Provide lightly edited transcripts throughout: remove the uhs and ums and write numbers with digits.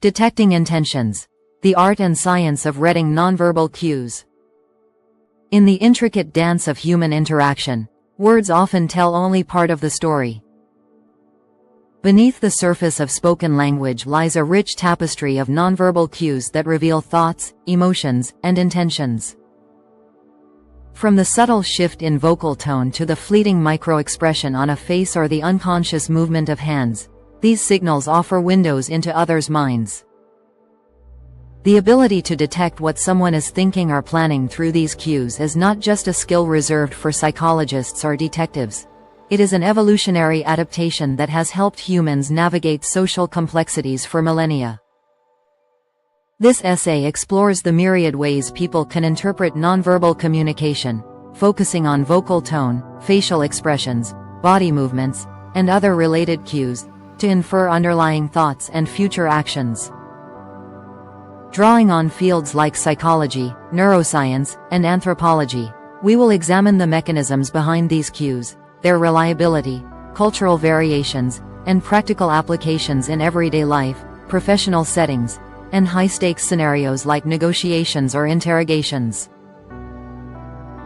Detecting intentions. The art and science of reading nonverbal cues. In the intricate dance of human interaction, words often tell only part of the story. Beneath the surface of spoken language lies a rich tapestry of nonverbal cues that reveal thoughts, emotions, and intentions. From the subtle shift in vocal tone to the fleeting microexpression on a face or the unconscious movement of hands, these signals offer windows into others' minds. The ability to detect what someone is thinking or planning through these cues is not just a skill reserved for psychologists or detectives. It is an evolutionary adaptation that has helped humans navigate social complexities for millennia. This essay explores the myriad ways people can interpret nonverbal communication, focusing on vocal tone, facial expressions, body movements, and other related cues, to infer underlying thoughts and future actions. Drawing on fields like psychology, neuroscience, and anthropology, we will examine the mechanisms behind these cues, their reliability, cultural variations, and practical applications in everyday life, professional settings, and high-stakes scenarios like negotiations or interrogations.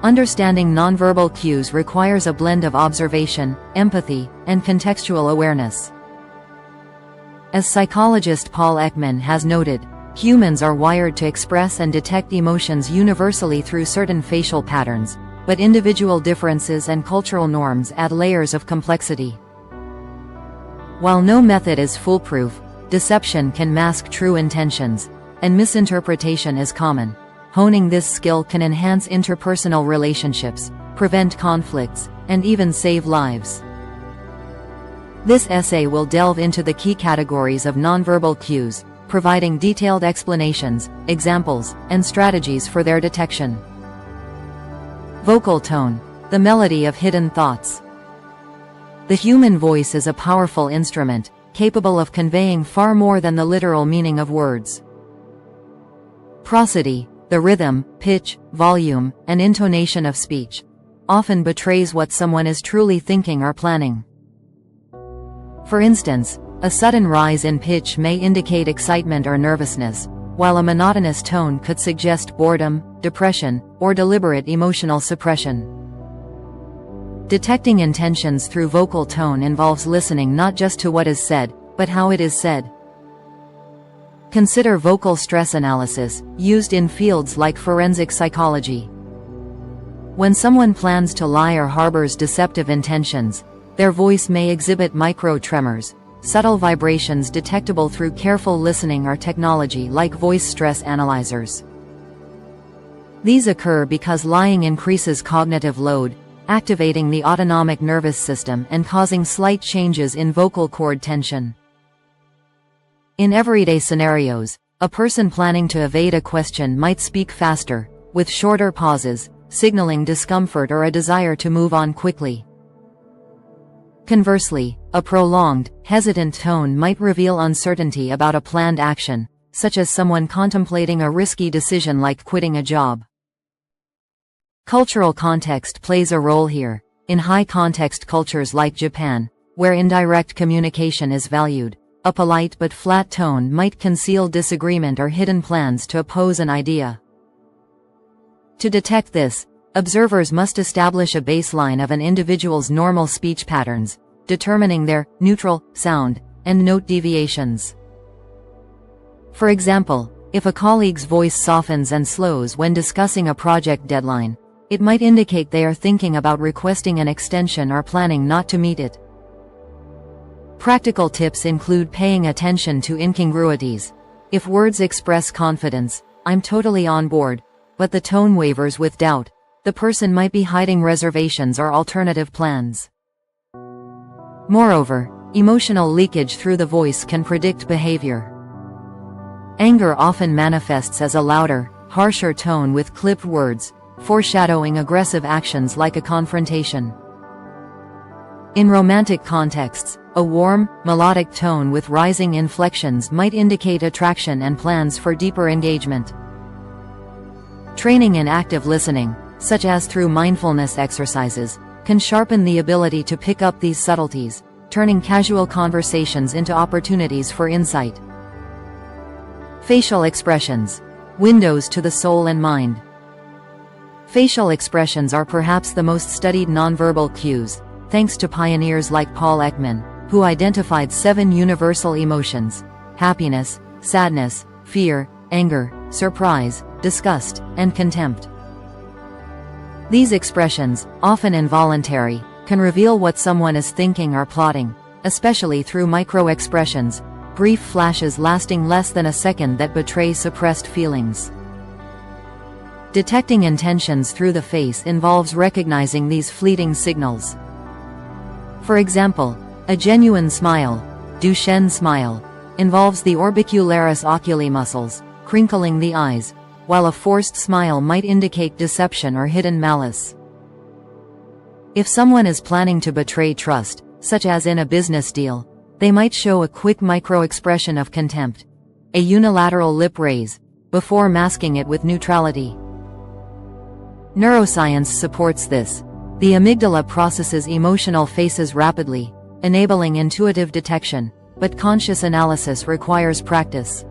Understanding nonverbal cues requires a blend of observation, empathy, and contextual awareness. As psychologist Paul Ekman has noted, humans are wired to express and detect emotions universally through certain facial patterns, but individual differences and cultural norms add layers of complexity. While no method is foolproof, deception can mask true intentions, and misinterpretation is common. Honing this skill can enhance interpersonal relationships, prevent conflicts, and even save lives. This essay will delve into the key categories of nonverbal cues, providing detailed explanations, examples, and strategies for their detection. Vocal tone, the melody of hidden thoughts. The human voice is a powerful instrument, capable of conveying far more than the literal meaning of words. Prosody, the rhythm, pitch, volume, and intonation of speech, often betrays what someone is truly thinking or planning. For instance, a sudden rise in pitch may indicate excitement or nervousness, while a monotonous tone could suggest boredom, depression, or deliberate emotional suppression. Detecting intentions through vocal tone involves listening not just to what is said, but how it is said. Consider vocal stress analysis, used in fields like forensic psychology. When someone plans to lie or harbors deceptive intentions, their voice may exhibit micro-tremors, subtle vibrations detectable through careful listening or technology like voice stress analyzers. These occur because lying increases cognitive load, activating the autonomic nervous system and causing slight changes in vocal cord tension. In everyday scenarios, a person planning to evade a question might speak faster, with shorter pauses, signaling discomfort or a desire to move on quickly. Conversely, a prolonged, hesitant tone might reveal uncertainty about a planned action, such as someone contemplating a risky decision like quitting a job. Cultural context plays a role here. In high-context cultures like Japan, where indirect communication is valued, a polite but flat tone might conceal disagreement or hidden plans to oppose an idea. To detect this, observers must establish a baseline of an individual's normal speech patterns, determining their neutral, sound, and note deviations. For example, if a colleague's voice softens and slows when discussing a project deadline, it might indicate they are thinking about requesting an extension or planning not to meet it. Practical tips include paying attention to incongruities. If words express confidence, "I'm totally on board," but the tone wavers with doubt, the person might be hiding reservations or alternative plans. Moreover, emotional leakage through the voice can predict behavior. Anger often manifests as a louder, harsher tone with clipped words, foreshadowing aggressive actions like a confrontation. In romantic contexts, a warm, melodic tone with rising inflections might indicate attraction and plans for deeper engagement. Training in active listening, such as through mindfulness exercises, can sharpen the ability to pick up these subtleties, turning casual conversations into opportunities for insight. Facial expressions. Windows to the soul and mind. Facial expressions are perhaps the most studied nonverbal cues, thanks to pioneers like Paul Ekman, who identified 7 universal emotions: happiness, sadness, fear, anger, surprise, disgust, and contempt. These expressions, often involuntary, can reveal what someone is thinking or plotting, especially through microexpressions, brief flashes lasting less than a second that betray suppressed feelings. Detecting intentions through the face involves recognizing these fleeting signals. For example, a genuine smile, Duchenne smile, involves the orbicularis oculi muscles, crinkling the eyes, while a forced smile might indicate deception or hidden malice. If someone is planning to betray trust, such as in a business deal, they might show a quick microexpression of contempt, a unilateral lip raise, before masking it with neutrality. Neuroscience supports this. The amygdala processes emotional faces rapidly, enabling intuitive detection, but conscious analysis requires practice.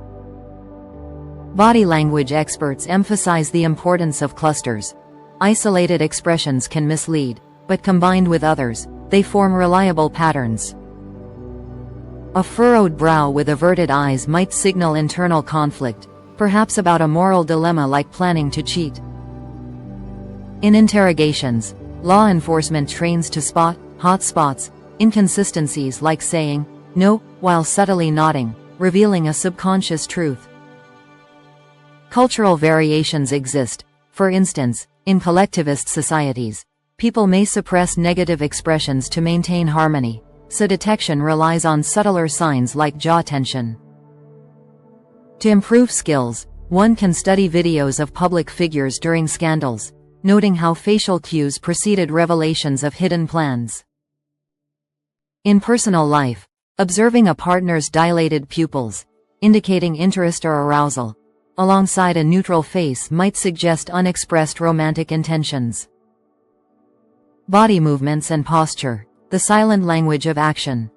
Body language experts emphasize the importance of clusters. Isolated expressions can mislead, but combined with others, they form reliable patterns. A furrowed brow with averted eyes might signal internal conflict, perhaps about a moral dilemma like planning to cheat. In interrogations, law enforcement trains to spot hot spots, inconsistencies like saying no while subtly nodding, revealing a subconscious truth. Cultural variations exist. For instance, in collectivist societies, people may suppress negative expressions to maintain harmony, so detection relies on subtler signs like jaw tension. To improve skills, one can study videos of public figures during scandals, noting how facial cues preceded revelations of hidden plans. In personal life, observing a partner's dilated pupils, indicating interest or arousal, alongside a neutral face might suggest unexpressed romantic intentions. Body movements and posture, the silent language of action.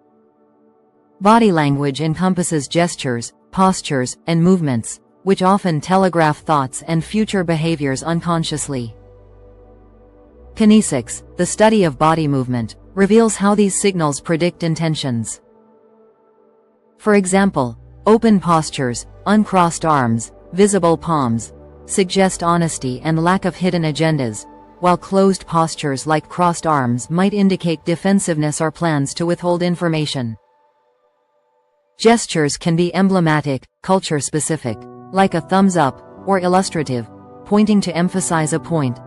Body language encompasses gestures, postures, and movements, which often telegraph thoughts and future behaviors unconsciously. Kinesics, the study of body movement, reveals how these signals predict intentions. For example, open postures, uncrossed arms, visible palms, suggest honesty and lack of hidden agendas, while closed postures like crossed arms might indicate defensiveness or plans to withhold information. Gestures can be emblematic, culture-specific, like a thumbs up, or illustrative, pointing to emphasize a point,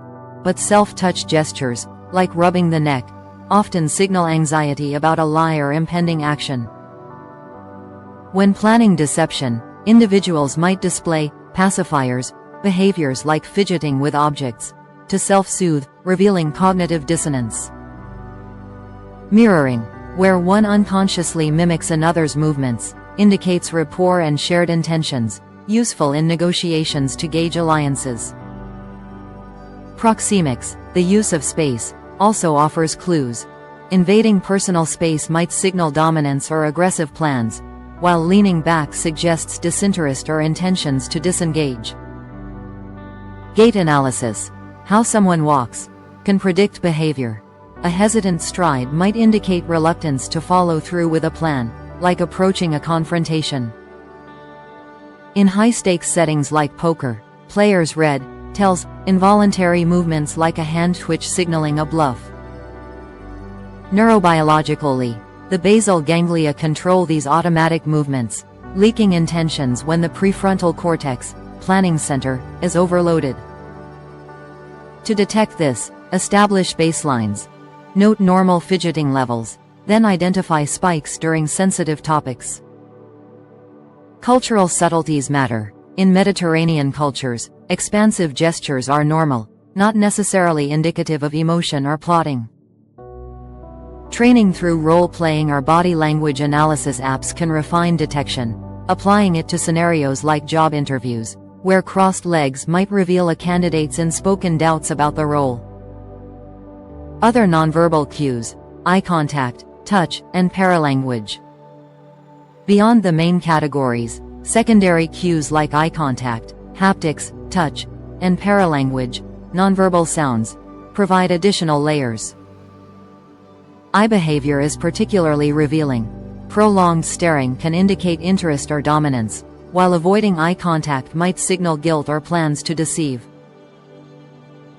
but self-touch gestures, like rubbing the neck, often signal anxiety about a lie or impending action. When planning deception, individuals might display pacifiers, behaviors like fidgeting with objects, to self-soothe, revealing cognitive dissonance. Mirroring, where one unconsciously mimics another's movements, indicates rapport and shared intentions, useful in negotiations to gauge alliances. Proxemics, the use of space, also offers clues. Invading personal space might signal dominance or aggressive plans, while leaning back suggests disinterest or intentions to disengage. Gait analysis, how someone walks, can predict behavior. A hesitant stride might indicate reluctance to follow through with a plan, like approaching a confrontation. In high-stakes settings like poker, players' red tells involuntary movements like a hand twitch signaling a bluff. Neurobiologically, the basal ganglia control these automatic movements, leaking intentions when the prefrontal cortex, planning center, is overloaded. To detect this, establish baselines. Note normal fidgeting levels, then identify spikes during sensitive topics. Cultural subtleties matter. In Mediterranean cultures, expansive gestures are normal, not necessarily indicative of emotion or plotting. Training through role-playing or body language analysis apps can refine detection, applying it to scenarios like job interviews, where crossed legs might reveal a candidate's unspoken doubts about the role. Other nonverbal cues: eye contact, touch, and paralanguage. Beyond the main categories, Secondary cues like eye contact, haptics, touch, and paralanguage, nonverbal sounds, provide additional layers. Eye behavior is particularly revealing. Prolonged staring can indicate interest or dominance, while avoiding eye contact might signal guilt or plans to deceive.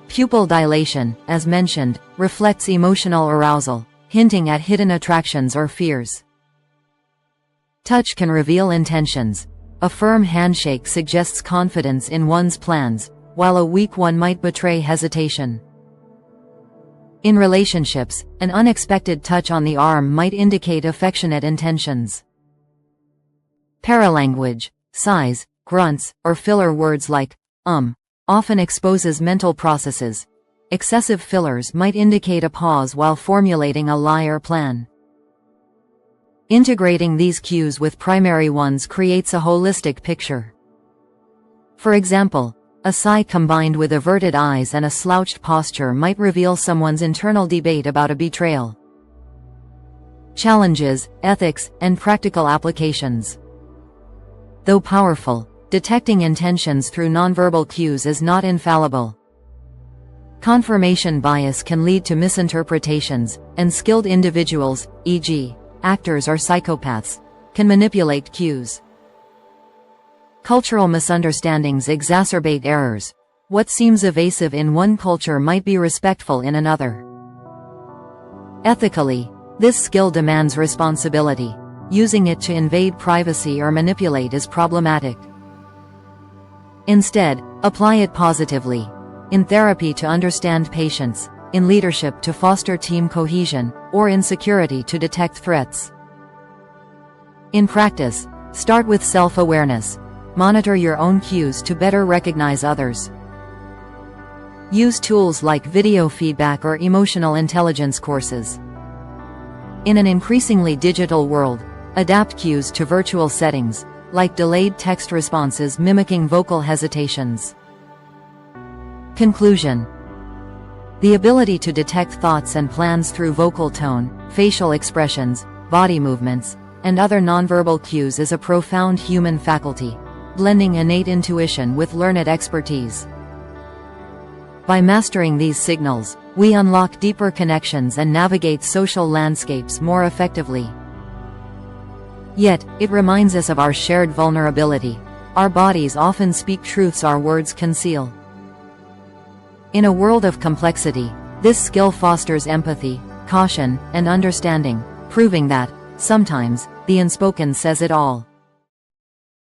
Pupil dilation, as mentioned, reflects emotional arousal, hinting at hidden attractions or fears. Touch can reveal intentions. A firm handshake suggests confidence in one's plans, while a weak one might betray hesitation. In relationships, an unexpected touch on the arm might indicate affectionate intentions. Paralanguage, sighs, grunts, or filler words like often exposes mental processes. Excessive fillers might indicate a pause while formulating a lie or plan. Integrating these cues with primary ones creates a holistic picture. For example, a sigh combined with averted eyes and a slouched posture might reveal someone's internal debate about a betrayal. Challenges, ethics, and practical applications. Though powerful, detecting intentions through nonverbal cues is not infallible. Confirmation bias can lead to misinterpretations, and skilled individuals, e.g., actors or psychopaths, can manipulate cues. Cultural misunderstandings exacerbate errors. What seems evasive in one culture might be respectful in another. Ethically, this skill demands responsibility. Using it to invade privacy or manipulate is problematic. Instead, apply it positively. In therapy to understand patients, in leadership to foster team cohesion, or in security to detect threats. In practice, start with self-awareness. Monitor your own cues to better recognize others. Use tools like video feedback or emotional intelligence courses. In an increasingly digital world, adapt cues to virtual settings, like delayed text responses mimicking vocal hesitations. Conclusion. The ability to detect thoughts and plans through vocal tone, facial expressions, body movements, and other nonverbal cues is a profound human faculty, blending innate intuition with learned expertise. By mastering these signals, we unlock deeper connections and navigate social landscapes more effectively. Yet, it reminds us of our shared vulnerability. Our bodies often speak truths our words conceal. In a world of complexity, this skill fosters empathy, caution, and understanding, proving that, sometimes, the unspoken says it all.